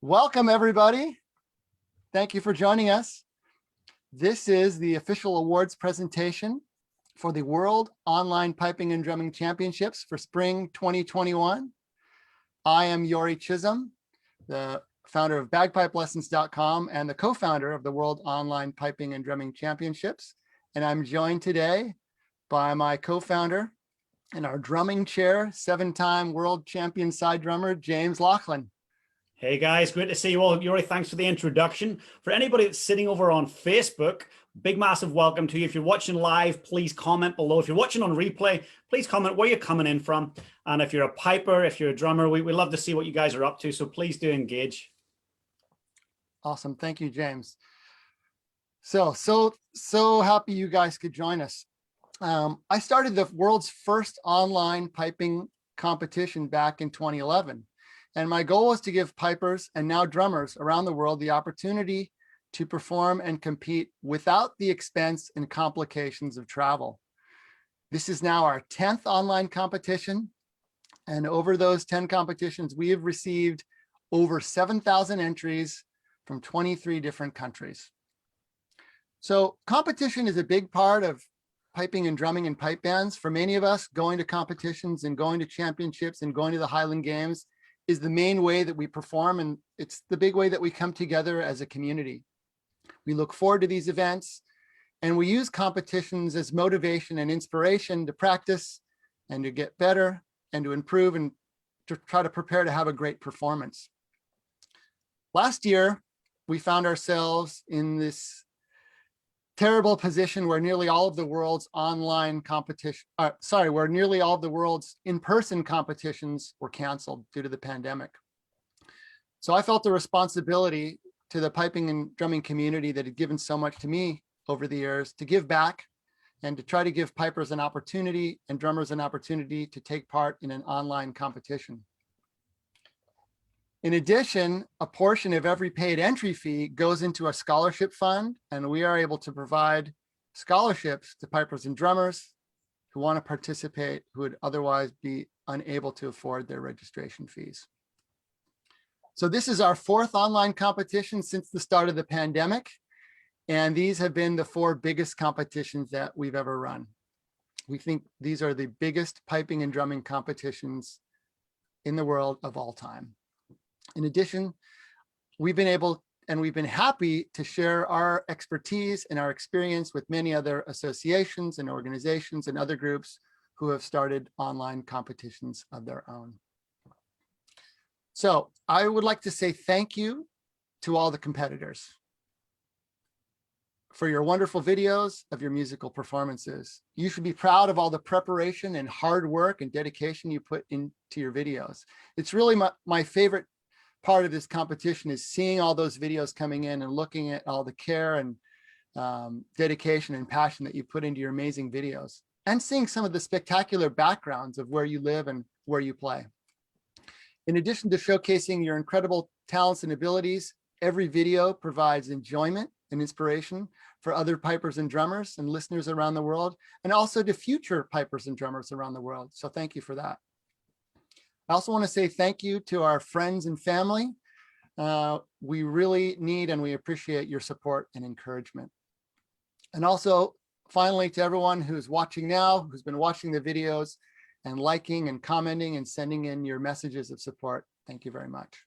Welcome, everybody. Thank you for joining us. This is the official awards presentation for the World Online Piping and Drumming Championships for Spring 2021. I am Yori Chisholm, the founder of bagpipelessons.com and the co-founder of the World Online Piping and Drumming Championships. And I'm joined today by my co-founder and our drumming chair, seven-time world champion side drummer, James Laughlin. Hey guys, great to see you all. Yuri, thanks for the introduction. For anybody that's sitting over on Facebook, big massive welcome to you. If you're watching live, please comment below. If you're watching on replay, please comment where you're coming in from. And if you're a piper, if you're a drummer, we love to see what you guys are up to. So please do engage. Awesome. Thank you, James. So happy you guys could join us. I started the world's first online piping competition back in 2011. And my goal was to give pipers and now drummers around the world the opportunity to perform and compete without the expense and complications of travel. This is now our 10th online competition. And over those 10 competitions, we have received over 7,000 entries from 23 different countries. So competition is a big part of piping and drumming and pipe bands. For many of us, going to competitions and going to championships and going to the Highland Games is the main way that we perform, and it's the big way that we come together as a community. We look forward to these events, and we use competitions as motivation and inspiration to practice and to get better and to improve and to try to prepare to have a great performance. Last year, we found ourselves in this terrible position where nearly all of the world's online competition, where nearly all of the world's in-person competitions were canceled due to the pandemic. So I felt a responsibility to the piping and drumming community that had given so much to me over the years to give back and to try to give pipers an opportunity and drummers an opportunity to take part in an online competition. In addition, a portion of every paid entry fee goes into a scholarship fund, and we are able to provide scholarships to pipers and drummers who want to participate, who would otherwise be unable to afford their registration fees. So this is our fourth online competition since the start of the pandemic, and these have been the four biggest competitions that we've ever run. We think these are the biggest piping and drumming competitions in the world of all time. In addition, we've been happy to share our expertise and our experience with many other associations and organizations and other groups who have started online competitions of their own. So I would like to say thank you to all the competitors for your wonderful videos of your musical performances. You should be proud of all the preparation and hard work and dedication you put into your videos. It's really my favorite part of this competition is seeing all those videos coming in and looking at all the care and dedication and passion that you put into your amazing videos, and seeing some of the spectacular backgrounds of where you live and where you play. In addition to showcasing your incredible talents and abilities, every video provides enjoyment and inspiration for other pipers and drummers and listeners around the world, and also to future pipers and drummers around the world. So thank you for that. I also want to say thank you to our friends and family. We really need and we appreciate your support and encouragement. And also, finally, to everyone who's watching now, who's been watching the videos and liking and commenting and sending in your messages of support, thank you very much.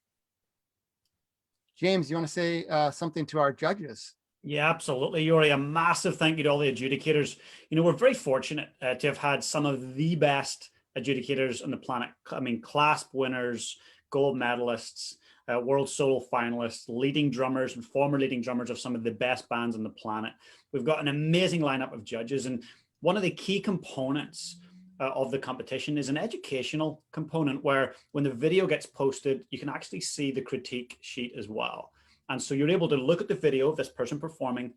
James, you want to say something to our judges? Yeah, absolutely, Yuri. A massive thank you to all the adjudicators. You know, we're very fortunate to have had some of the best adjudicators on the planet. I mean, clasp winners, gold medalists, world solo finalists, leading drummers and former leading drummers of some of the best bands on the planet. We've got an amazing lineup of judges, and one of the key components of the competition is an educational component where when the video gets posted, you can actually see the critique sheet as well. And so you're able to look at the video of this person performing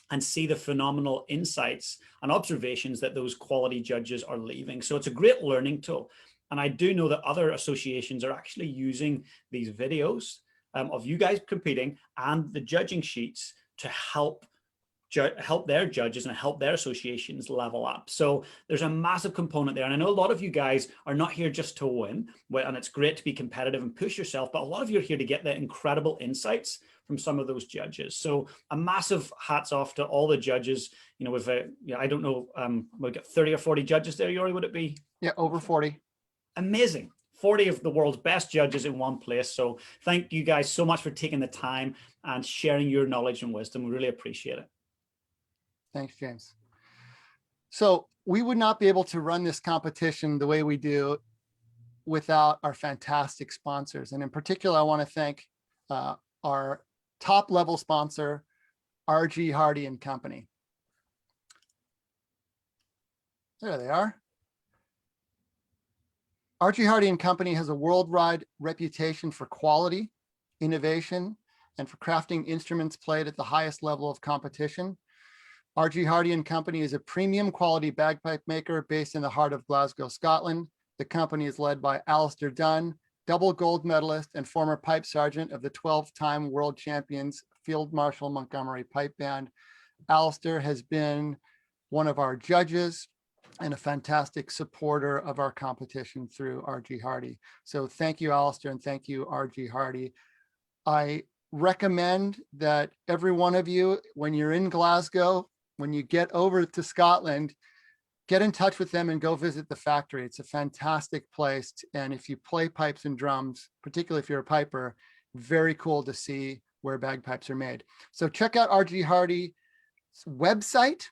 and see the phenomenal insights and observations that those quality judges are leaving. So it's a great learning tool. And I do know that other associations are actually using these videos of you guys competing and the judging sheets to help help their judges and help their associations level up. So there's a massive component there. And I know a lot of you guys are not here just to win, and it's great to be competitive and push yourself, but a lot of you are here to get the incredible insights from some of those judges. So a massive hats off to all the judges. You know, with I don't know, we've got 30 or 40 judges there, Yori, would it be? Yeah, over 40. Amazing. 40 of the world's best judges in one place. So thank you guys so much for taking the time and sharing your knowledge and wisdom. We really appreciate it. Thanks, James. So we would not be able to run this competition the way we do without our fantastic sponsors. And in particular, I want to thank our top level sponsor, RG Hardy and Company. There they are. RG Hardy and Company has a worldwide reputation for quality, innovation, and for crafting instruments played at the highest level of competition. RG Hardy and Company is a premium quality bagpipe maker based in the heart of Glasgow, Scotland. The company is led by Alistair Dunn, double gold medalist and former pipe sergeant of the 12-time world champions Field Marshal Montgomery Pipe Band. Alistair has been one of our judges and a fantastic supporter of our competition through RG Hardy. So thank you, Alistair, and thank you, RG Hardy. I recommend that every one of you, when you're in Glasgow, when you get over to Scotland, get in touch with them and go visit the factory. It's a fantastic place. And if you play pipes and drums, particularly if you're a piper, very cool to see where bagpipes are made. So check out RG Hardy's website.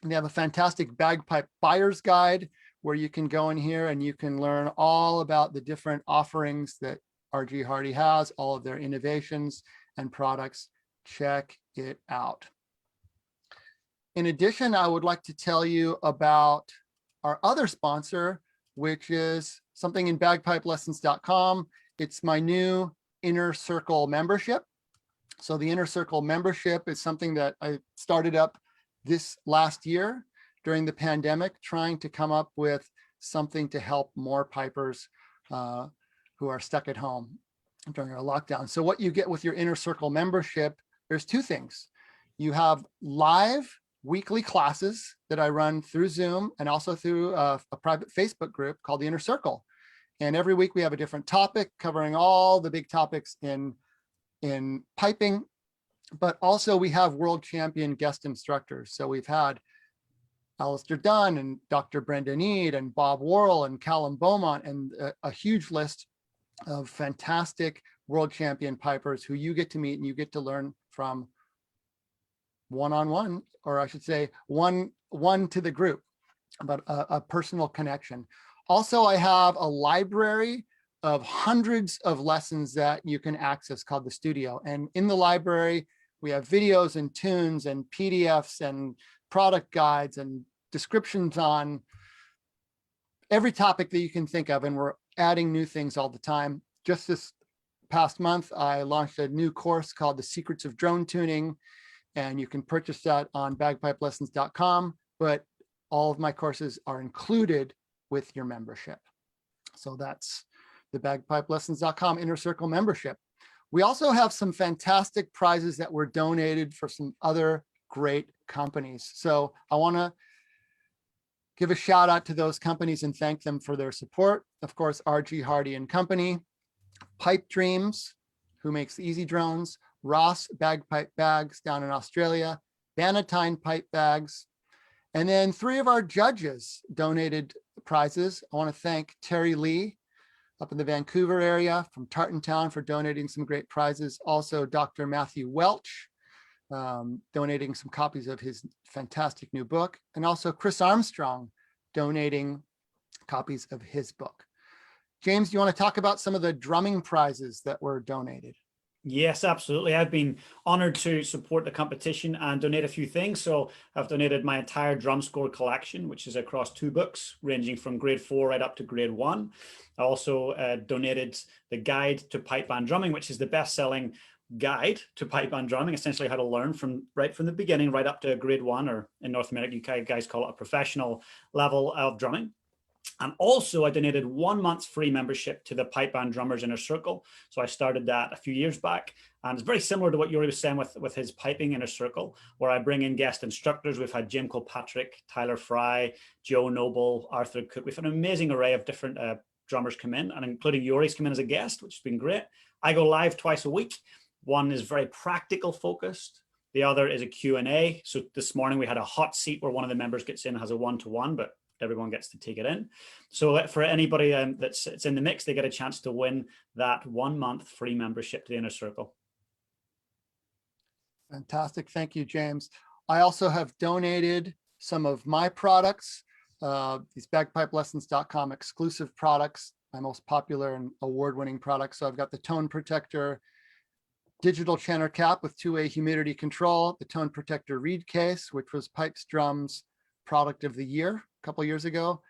They have a fantastic bagpipe buyer's guide where you can go in here and you can learn all about the different offerings that RG Hardy has, all of their innovations and products. Check it out. In addition, I would like to tell you about our other sponsor, which is something in bagpipelessons.com. It's my new Inner Circle membership. So the Inner Circle membership is something that I started up this last year during the pandemic, trying to come up with something to help more pipers who are stuck at home during our lockdown. So what you get with your Inner Circle membership, there's two things. You have live weekly classes that I run through Zoom and also through a private Facebook group called the Inner Circle. And every week we have a different topic covering all the big topics in piping, but also we have world champion guest instructors. So we've had Alistair Dunn and Dr. Brendan Eade and Bob Worrell and Callum Beaumont and a huge list of fantastic world champion pipers who you get to meet and you get to learn from one-on-one, or I should say one to the group, but a personal connection. Also, I have a library of hundreds of lessons that you can access called the Studio. And in the library, we have videos and tunes and PDFs and product guides and descriptions on every topic that you can think of. And we're adding new things all the time. Just this past month, I launched a new course called The Secrets of Drone Tuning. And you can purchase that on bagpipelessons.com, but all of my courses are included with your membership. So that's the bagpipelessons.com Inner Circle membership. We also have some fantastic prizes that were donated for some other great companies. So I want to give a shout out to those companies and thank them for their support. Of course, RG Hardy and Company, Pipe Dreams, who makes Easy Drones, Ross Bagpipe Bags down in Australia, Bannatyne Pipe Bags, and then 3 of our judges donated prizes. I want to thank Terry Lee up in the Vancouver area from Tartan Town for donating some great prizes. Also, Dr. Matthew Welch donating some copies of his fantastic new book, and also Chris Armstrong donating copies of his book. James, do you want to talk about some of the drumming prizes that were donated? Yes, absolutely. I've been honored to support the competition and donate a few things. So I've donated my entire drum score collection, which is across 2 books, ranging from grade 4 right up to grade 1. I also donated the Guide to Pipe Band Drumming, which is the best-selling guide to pipe band drumming, essentially how to learn right from the beginning, right up to grade 1, or in North America, you guys call it a professional level of drumming. And also I donated 1 month's free membership to the Pipe Band Drummers Inner Circle. So I started that a few years back. And it's very similar to what Yuri was saying with his piping inner circle, where I bring in guest instructors. We've had Jim Kilpatrick, Tyler Fry, Joe Noble, Arthur Cook. We've had an amazing array of different drummers come in, and including Yuri's come in as a guest, which has been great. I go live twice a week. One is very practical focused. The other is a Q&A. So this morning we had a hot seat where one of the members gets in, has a one-to-one, but everyone gets to take it in. So for anybody that's in the mix, they get a chance to win that 1 month free membership to the Inner Circle. Fantastic. Thank you, James. I also have donated some of my products, these bagpipelessons.com exclusive products, my most popular and award-winning products. So I've got the Tone Protector digital chanter cap with two-way humidity control, the Tone Protector reed case, which was Pipes Drums product of the year a couple of years ago,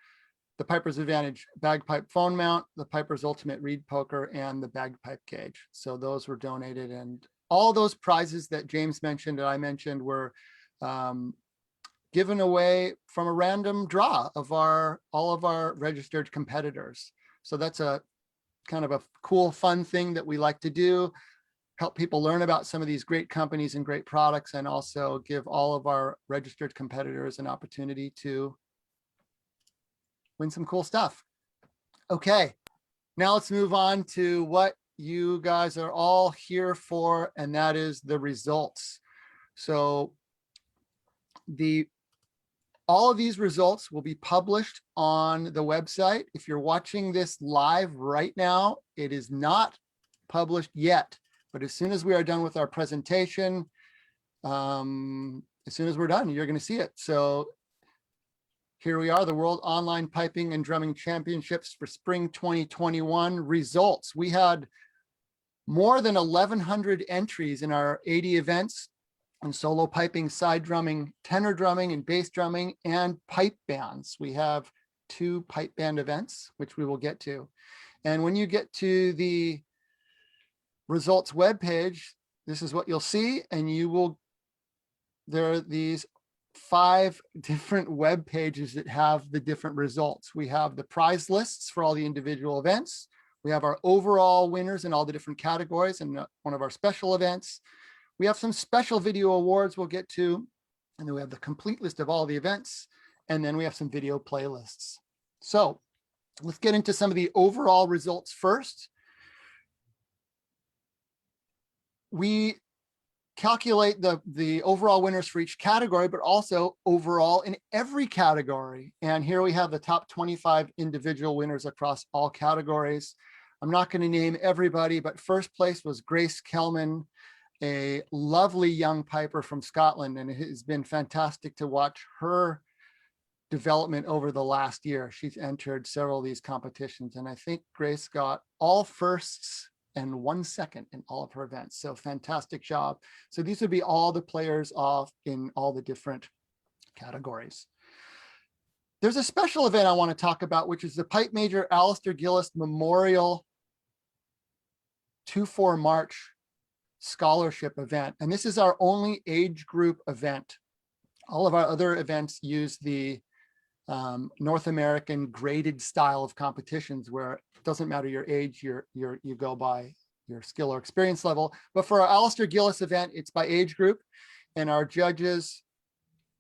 the Piper's Advantage bagpipe phone mount, the Piper's Ultimate reed poker, and the bagpipe cage. So those were donated, and all those prizes that James mentioned and I mentioned were given away from a random draw of all of our registered competitors. So that's a kind of a cool, fun thing that we like to do, help people learn about some of these great companies and great products, and also give all of our registered competitors an opportunity to win some cool stuff. Okay, now let's move on to what you guys are all here for, and that is the results. So all of these results will be published on the website. If you're watching this live right now, it is not published yet, but as soon as we are done with our presentation, as soon as we're done, you're going to see it. So here we are, the World Online Piping and Drumming Championships for Spring 2021 results. We had more than 1,100 entries in our 80 events and solo piping, side drumming, tenor drumming, and bass drumming, and pipe bands. We have 2 pipe band events, which we will get to. And when you get to the results webpage, this is what you'll see, and there are these 5 different web pages that have the different results. We have the prize lists for all the individual events. We have our overall winners in all the different categories and one of our special events. We have some special video awards we'll get to, and then we have the complete list of all the events, and then we have some video playlists. So let's get into some of the overall results first. We calculate the overall winners for each category, but also overall in every category. And here we have the top 25 individual winners across all categories. I'm not going to name everybody, but first place was Grace Kellman, a lovely young piper from Scotland, and it has been fantastic to watch her development over the last year. She's entered several of these competitions, and I think Grace got all firsts and 1 second in all of her events. So fantastic job. So these would be all the players off in all the different categories. There's a special event I want to talk about, which is the Pipe Major Alistair Gillis Memorial 2-4 March Scholarship event. And this is our only age group event. All of our other events use the North American graded style of competitions, where it doesn't matter your age, you go by your skill or experience level. But for our Alistair Gillis event, it's by age group, and our judges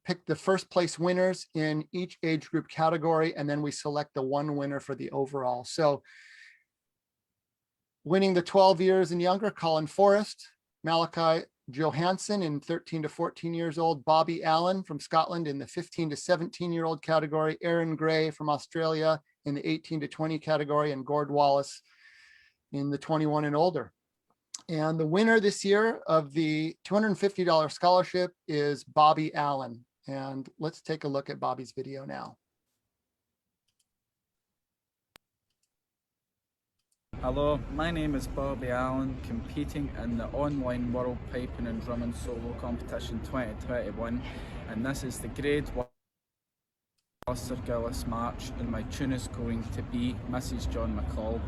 pick the first place winners in each age group category, and then we select the one winner for the overall. So winning the 12 years and younger, Colin Forrest, Malachi Johansson in 13 to 14 years old, Bobby Allen from Scotland in the 15 to 17-year-old category, Aaron Gray from Australia in the 18 to 20 category, and Gord Wallace in the 21 and older. And the winner this year of the $250 scholarship is Bobby Allen. And let's take a look at Bobby's video now. Hello, my name is Bobby Allen, competing in the online World Piping and Drumming Solo Competition 2021, and this is the Grade 1 Alistair Gillis March, and my tune is going to be Mrs. John McCall.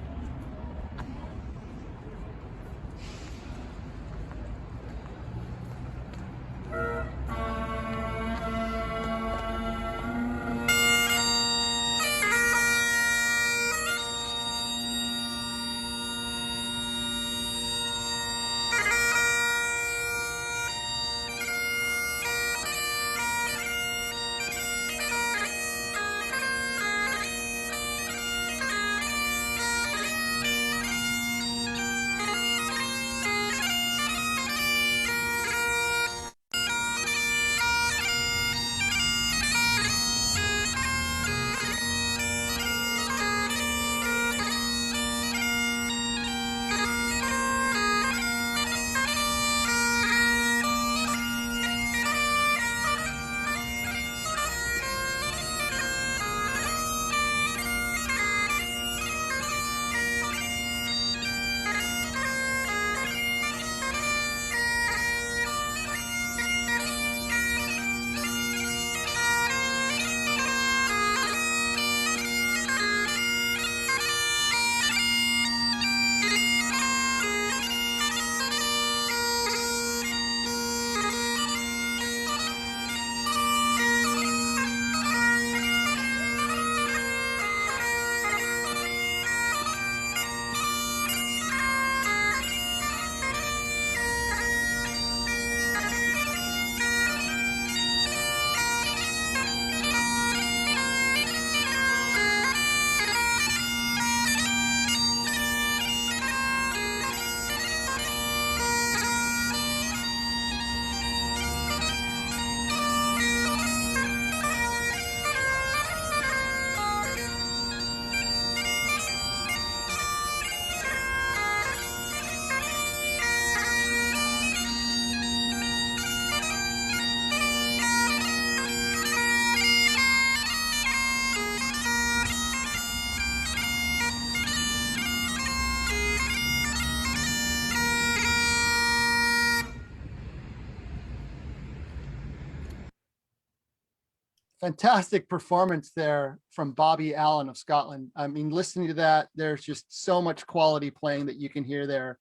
fantastic performance there from Bobby Allen of Scotland. I mean, listening to that, there's just so much quality playing that you can hear there.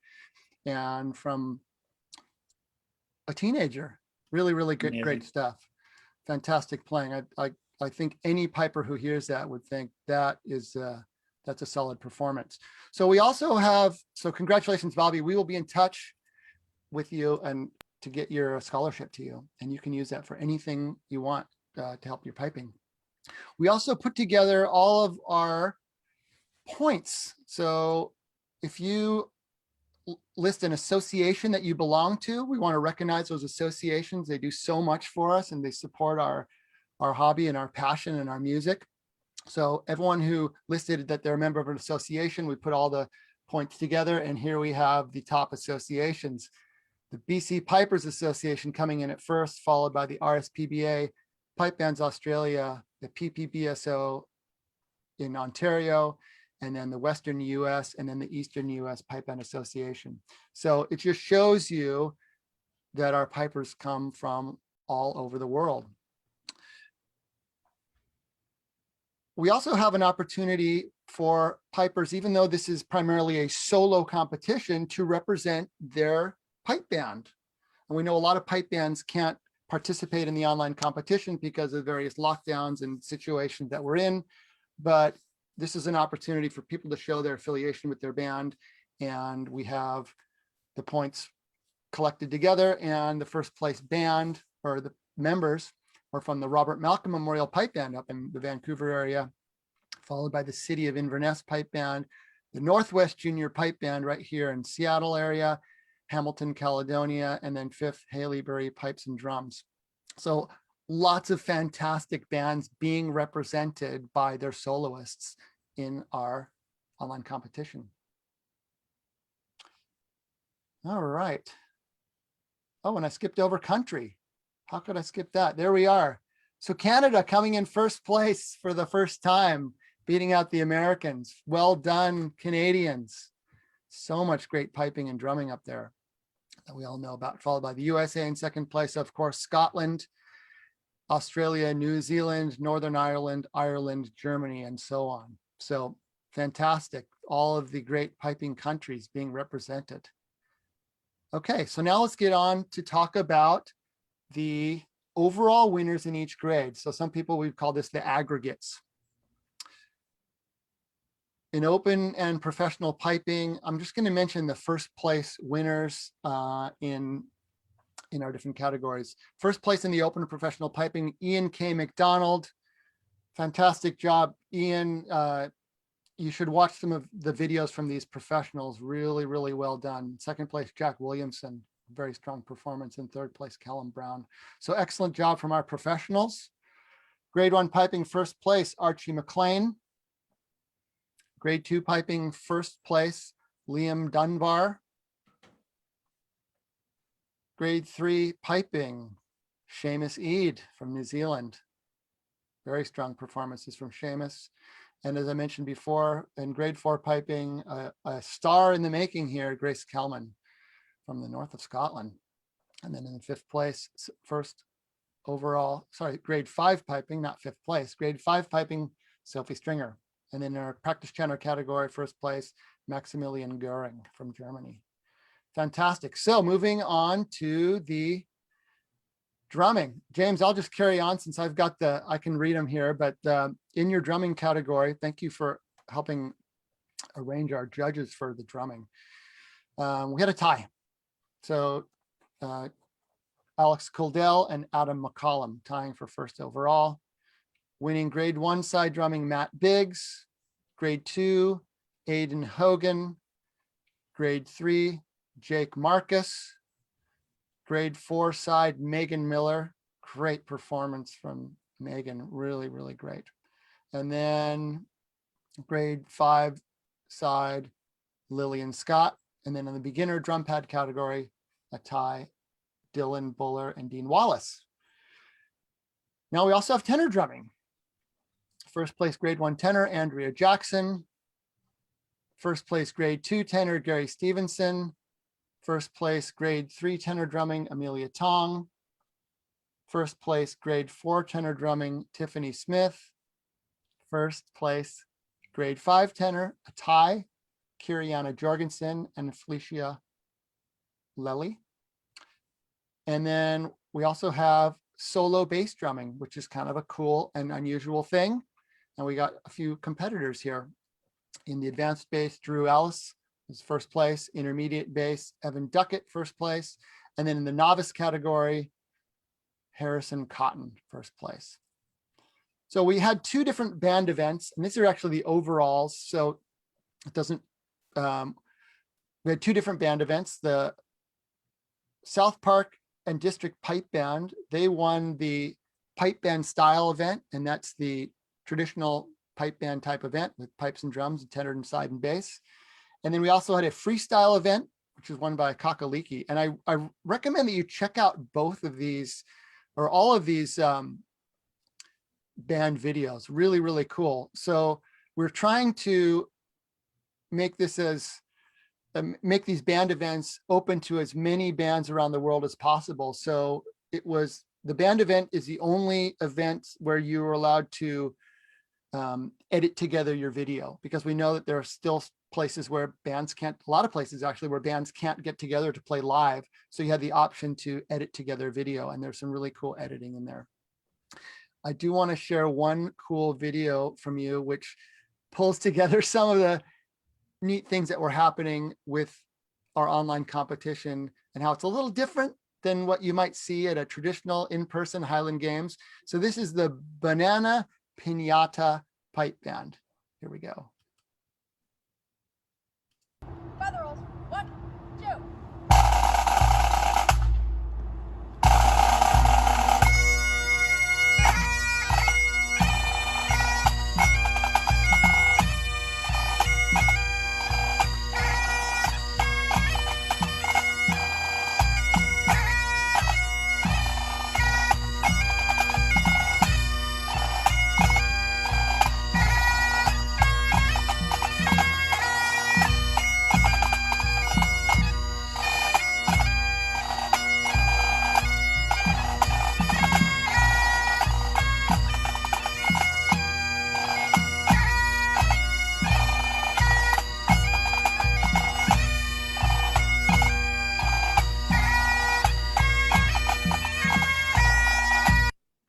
And from a teenager, really, really good, Amazing. great stuff. Fantastic playing. I think any piper who hears that would think that is, that's a solid performance. So we also have, so congratulations, Bobby. We will be in touch with you and to get your scholarship to you. And you can use that for anything you want to help your piping. We also put together all of our points. So if you list an association that you belong to, we want to recognize those associations. They do so much for us and they support our hobby and our passion and our music. So everyone who listed that they're a member of an association, we put all the points together, and here we have the top associations. The BC Pipers Association coming in at first, followed by the RSPBA, Pipe Bands Australia, the PPBSO in Ontario, and then the Western US, and then the Eastern US Pipe Band Association. So it just shows you that our pipers come from all over the world. We also have an opportunity for pipers, even though this is primarily a solo competition, to represent their pipe band. And we know a lot of pipe bands can't participate in the online competition because of various lockdowns and situations that we're in, but this is an opportunity for people to show their affiliation with their band. And we have the points collected together, and the first place band or the members are from the Robert Malcolm Memorial Pipe Band up in the Vancouver area, followed by the City of Inverness Pipe Band, the Northwest Junior Pipe Band right here in Seattle area, Hamilton, Caledonia, and then fifth, Haileybury Pipes and Drums. So lots of fantastic bands being represented by their soloists in our online competition. All right. Oh, and I skipped over country. How could I skip that? There we are. So Canada coming in first place for the first time, beating out the Americans. Well done, Canadians. So much great piping and drumming up there that we all know about, followed by the USA in second place, of course, Scotland, Australia, New Zealand, Northern Ireland, Ireland, Germany, and so on. So fantastic. All of the great piping countries being represented. Okay, so now let's get on to talk about the overall winners in each grade. So some people, we've called this the aggregates. In open and professional piping, I'm just going to mention the first place winners in our different categories. First place in the open and professional piping, Ian K. McDonald. Fantastic job, Ian. You should watch some of the videos from these professionals. Really, really well done. Second place, Jack Williamson. Very strong performance. In third place, Callum Brown. So excellent job from our professionals. Grade 1 piping first place, Archie McLean. Grade 2 piping first place, Liam Dunbar. Grade 3 piping, Seamus Eade from New Zealand. Very strong performances from Seamus. And as I mentioned before, in grade 4 piping, a star in the making here, Grace Kellman from the north of Scotland. And then in the fifth place, first overall, sorry, grade 5 piping, not fifth place, grade 5 piping, Sophie Stringer. And in our practice channel category, first place, Maximilian Göring from Germany. Fantastic. So moving on to the drumming. James, I'll just carry on since I've got I can read them here, but in your drumming category, thank you for helping arrange our judges for the drumming. We had a tie. So Alex Kuldell and Adam McCollum tying for first overall. Winning grade 1 side drumming, Matt Biggs. Grade 2, Aidan Hogan. Grade 3, Jake Marcus. Grade 4 side, Megan Miller. Great performance from Megan, really, really great. And then grade 5 side, Lillian Scott. And then in the beginner drum pad category, a tie, Dylan Buller and Dean Wallace. Now we also have tenor drumming. First place grade 1 tenor, Andrea Jackson. First place grade 2 tenor, Gary Stevenson. First place grade 3 tenor drumming, Amelia Tong. First place, grade 4 tenor drumming, Tiffany Smith. First place, grade 5 tenor, a tie, Kiriana Jorgensen and Felicia Lely. And then we also have solo bass drumming, which is kind of a cool and unusual thing. And we got a few competitors here. In the advanced bass, Drew Ellis was first place, intermediate bass, Evan Duckett, first place. And then in the novice category, Harrison Cotton, first place. So we had 2 different band events, and these are actually the overalls. So it doesn't, we had 2 different band events. The South Park and District Pipe Band, they won the pipe band style event, and that's the traditional pipe band type event with pipes and drums, tenor and side and bass. And then we also had a freestyle event, which was won by Kakaliki. And I recommend that you check out both of these or all of these band videos. Really, really cool. So we're trying to make this as make these band events open to as many bands around the world as possible. So it was, the band event is the only event where you are allowed to edit together your video, because we know that there are still places where bands can't, a lot of places actually, where bands can't get together to play live. So you have the option to edit together video, and there's some really cool editing in there. I do want to share one cool video from you, which pulls together some of the neat things that were happening with our online competition and how it's a little different than what you might see at a traditional in-person Highland Games. So this is the Banana Pinata Pipe Band. Here we go. Feather rolls. 1, 2.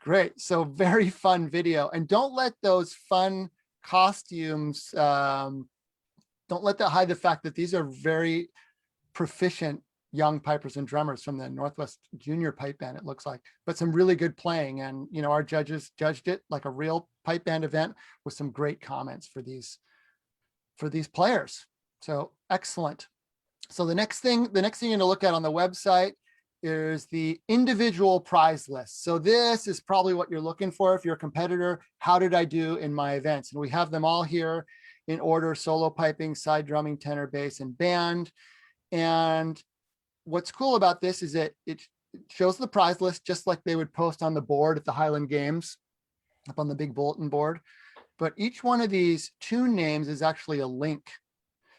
Great. So very fun video. And don't let those fun costumes, don't let that hide the fact that these are very proficient young pipers and drummers from the Northwest Junior Pipe Band, it looks like, but some really good playing. And, you know, our judges judged it like a real pipe band event with some great comments for these players. So excellent. So the next thing you're going to look at on the website is the individual prize list. So this is probably what you're looking for if you're a competitor. How did I do in my events? And we have them all here in order: solo piping, side drumming, tenor, bass, and band. And what's cool about this is that it shows the prize list just like they would post on the board at the Highland Games, up on the big bulletin board. But each one of these tune names is actually a link.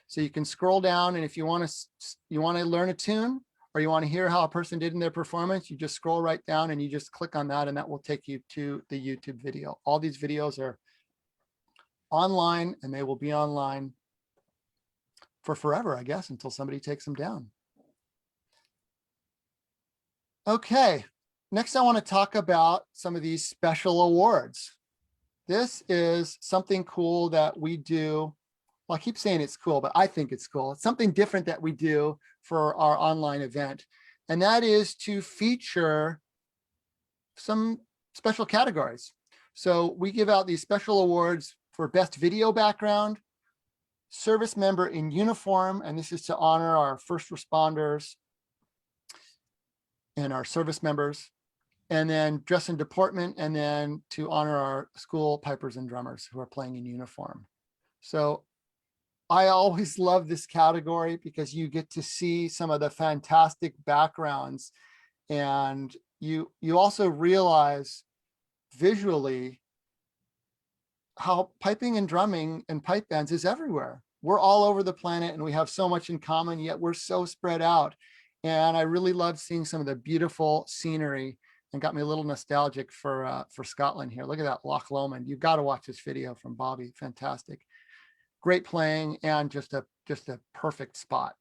So you can scroll down, and if you want to learn a tune, or you want to hear how a person did in their performance, you just scroll right down and you just click on that, and that will take you to the YouTube video. All these videos are online, and they will be online for forever, I guess, until somebody takes them down. Okay, next I want to talk about some of these special awards. This is something cool that we do. Well, I keep saying it's cool, but I think it's cool. It's something different that we do for our online event. And that is to feature some special categories. So we give out these special awards for best video background, service member in uniform, and this is to honor our first responders and our service members, and then dress and deportment, and then to honor our school pipers and drummers who are playing in uniform. So I always love this category because you get to see some of the fantastic backgrounds, and you also realize visually how piping and drumming and pipe bands is everywhere. We're all over the planet and we have so much in common, yet we're so spread out. And I really love seeing some of the beautiful scenery and got me a little nostalgic for Scotland here. Look at that, Loch Lomond. You've got to watch this video from Bobby. Fantastic. Great playing and just a perfect spot.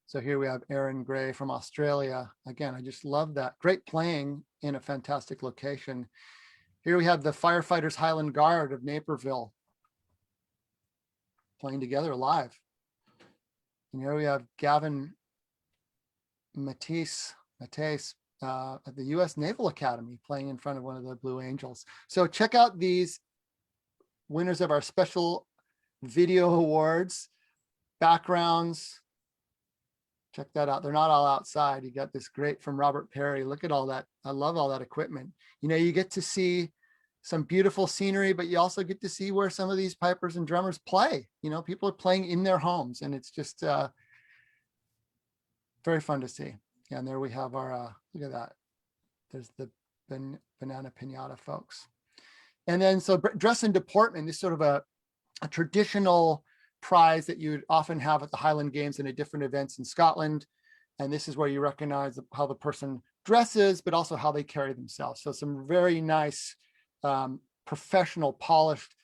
So here we have Aaron Gray from Australia. Again, I just love that. Great playing in a fantastic location. Here we have the Firefighters Highland Guard of Naperville playing together live. And here we have Gavin Matisse at the U.S. Naval Academy playing in front of one of the Blue Angels. So check out these winners of our special video awards, backgrounds. Check that out. They're not all outside. You got this great from Robert Perry. Look at all that. I love all that equipment. You know, you get to see some beautiful scenery, but you also get to see where some of these pipers and drummers play. You know, people are playing in their homes, and it's just very fun to see. Yeah, and there we have our, look at that. There's the Banana Pinata folks. And then, so dress and deportment is sort of a traditional prize that you would often have at the Highland Games and at different events in Scotland. And this is where you recognize how the person dresses, but also how they carry themselves. So some very nice, professional, polished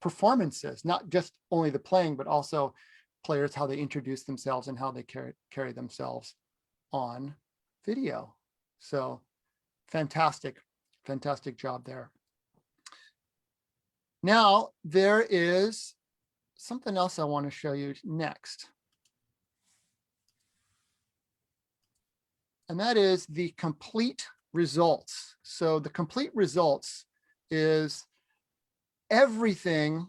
performances, not just only the playing, but also players, how they introduce themselves and how they carry themselves on video. So fantastic job there. Now there is something else I want to show you next. And that is the complete results. So the complete results is everything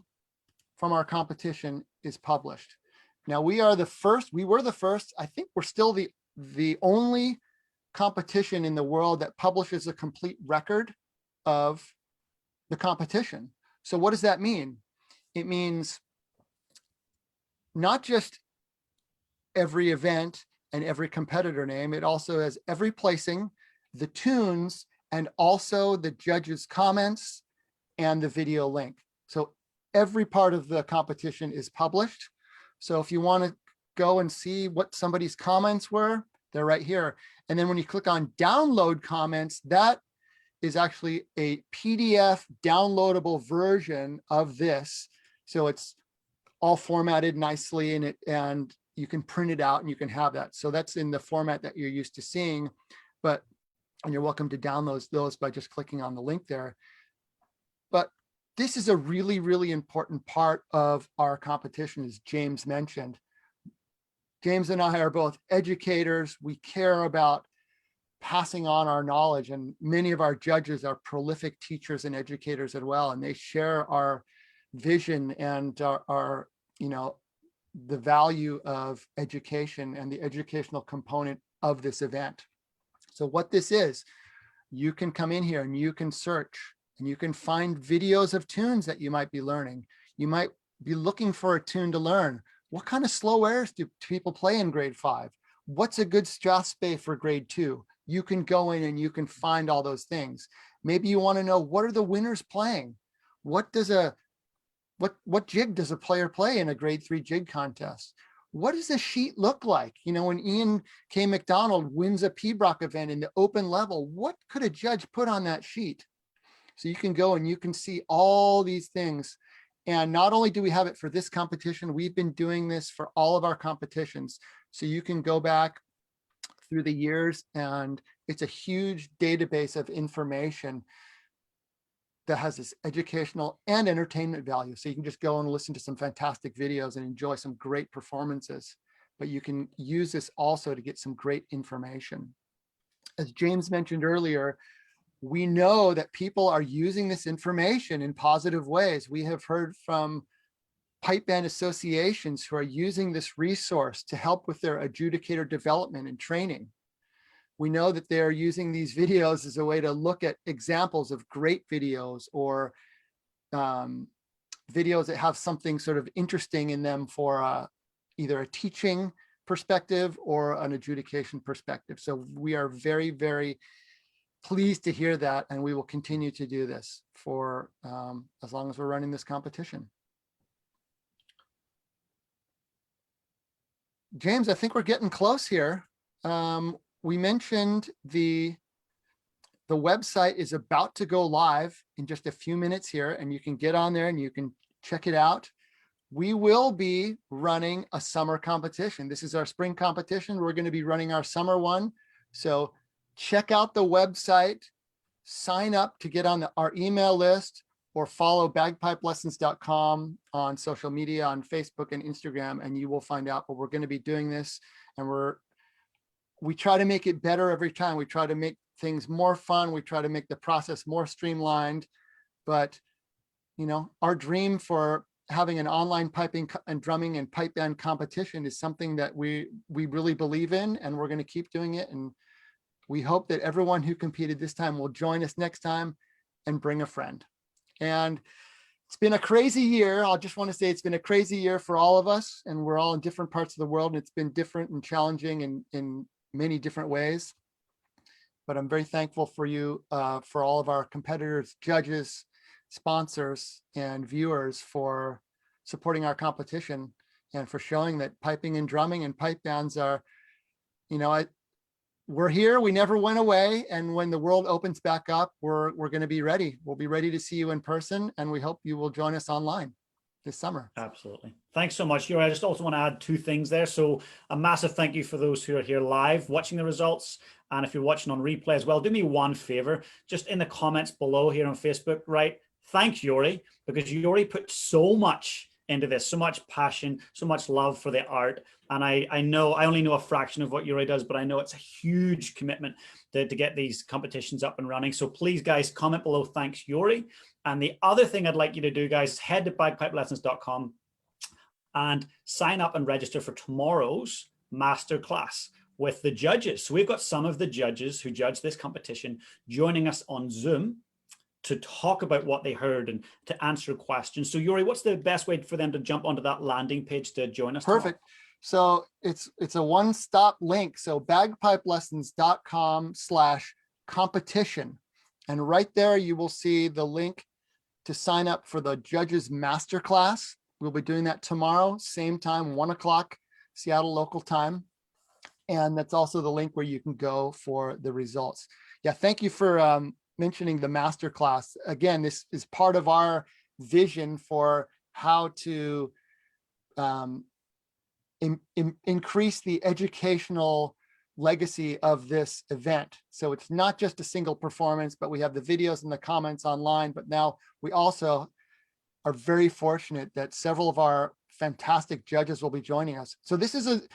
from our competition is published. Now we were the first, I think we're still the only competition in the world that publishes a complete record of the competition. So what does that mean? It means not just every event and every competitor name, it also has every placing, the tunes, and also the judges' comments and the video link. So every part of the competition is published. So if you want to go and see what somebody's comments were, they're right here. And then when you click on download comments, that is actually a PDF downloadable version of this. So it's all formatted nicely in it, and you can print it out and you can have that. So that's in the format that you're used to seeing, and you're welcome to download those by just clicking on the link there. But this is a really, really important part of our competition, as James mentioned. James and I are both educators. We care about passing on our knowledge, and many of our judges are prolific teachers and educators as well, and they share our vision and our the value of education and the educational component of this event. So what this is, you can come in here and you can search and you can find videos of tunes that you might be learning. You might be looking for a tune to learn. What kind of slow airs do people play in grade 5? What's a good strathspey for grade 2? You can go in and you can find all those things. Maybe you want to know, what are the winners playing? What jig does a player play in a grade 3 jig contest? What does a sheet look like? You know, when Ian K. McDonald wins a Pembroke event in the open level, what could a judge put on that sheet? So you can go and you can see all these things. And not only do we have it for this competition, we've been doing this for all of our competitions. So you can go back through the years, and it's a huge database of information that has this educational and entertainment value. So you can just go and listen to some fantastic videos and enjoy some great performances, but you can use this also to get some great information. As James mentioned earlier, we know that people are using this information in positive ways. We have heard from pipe band associations who are using this resource to help with their adjudicator development and training. We know that they're using these videos as a way to look at examples of great videos, or videos that have something sort of interesting in them for either a teaching perspective or an adjudication perspective. So we are very, very pleased to hear that, and we will continue to do this for as long as we're running this competition. James, I think we're getting close here. We mentioned the the website is about to go live in just a few minutes here, and you can get on there and you can check it out. We will be running a summer competition. This is our spring competition. We're going to be running our summer one. So check out the website, sign up to get on our email list, or follow bagpipelessons.com on social media, on Facebook and Instagram, and you will find out. But we're going to be doing this, and we try to make it better every time. We try to make things more fun. We try to make the process more streamlined. But, you know, our dream for having an online piping and drumming and pipe band competition is something that we really believe in, and we're going to keep doing it. And we hope that everyone who competed this time will join us next time and bring a friend. And it's been a crazy year. I just want to say it's been a crazy year for all of us, and we're all in different parts of the world, and it's been different and challenging in many different ways. But I'm very thankful for you, for all of our competitors, judges, sponsors, and viewers for supporting our competition, and for showing that piping and drumming and pipe bands are, you know, we're here, we never went away. And when the world opens back up, we're going to be ready. We'll be ready to see you in person, and we hope you will join us online this summer. Absolutely. Thanks so much, Yuri. I just also want to add two things there. So a massive thank you for those who are here live watching the results. And if you're watching on replay as well, do me one favor, just in the comments below here on Facebook, right? Thank Yuri, because Yuri put so much into this, so much passion, so much love for the art. And I know, I only know a fraction of what Yuri does, but I know it's a huge commitment to get these competitions up and running. So please, guys, comment below, thanks Yuri. And the other thing I'd like you to do, guys, is head to bagpipelessons.com and sign up and register for tomorrow's masterclass with the judges. So we've got some of the judges who judge this competition joining us on Zoom to talk about what they heard and to answer questions. So Yuri, what's the best way for them to jump onto that landing page to join us? Perfect. So it's a one-stop link. So bagpipelessons.com/competition. And right there, you will see the link to sign up for the judges masterclass. We'll be doing that tomorrow, same time, 1 o'clock, Seattle local time. And that's also the link where you can go for the results. Yeah, thank you for mentioning the masterclass. Again, this is part of our vision for how to increase the educational legacy of this event. So it's not just a single performance, but we have the videos and the comments online. But now we also are very fortunate that several of our fantastic judges will be joining us. So this is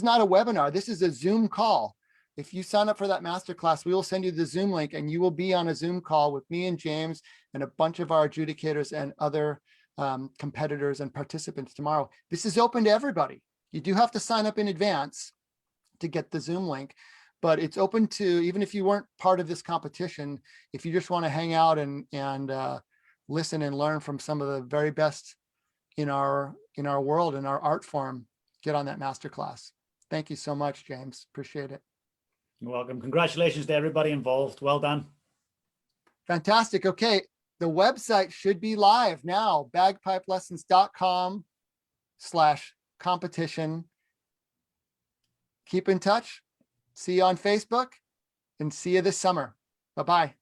not a webinar. This is a Zoom call. If you sign up for that masterclass, we will send you the Zoom link, and you will be on a Zoom call with me and James and a bunch of our adjudicators and other competitors and participants tomorrow. This is open to everybody. You do have to sign up in advance to get the Zoom link, but it's open to, even if you weren't part of this competition, if you just want to hang out and listen and learn from some of the very best in our world, in our art form, get on that masterclass. Thank you so much, James. Appreciate it. You're welcome. Congratulations to everybody involved. Well done. Fantastic. Okay. The website should be live now, bagpipelessons.com/competition. Keep in touch. See you on Facebook, and see you this summer. Bye-bye.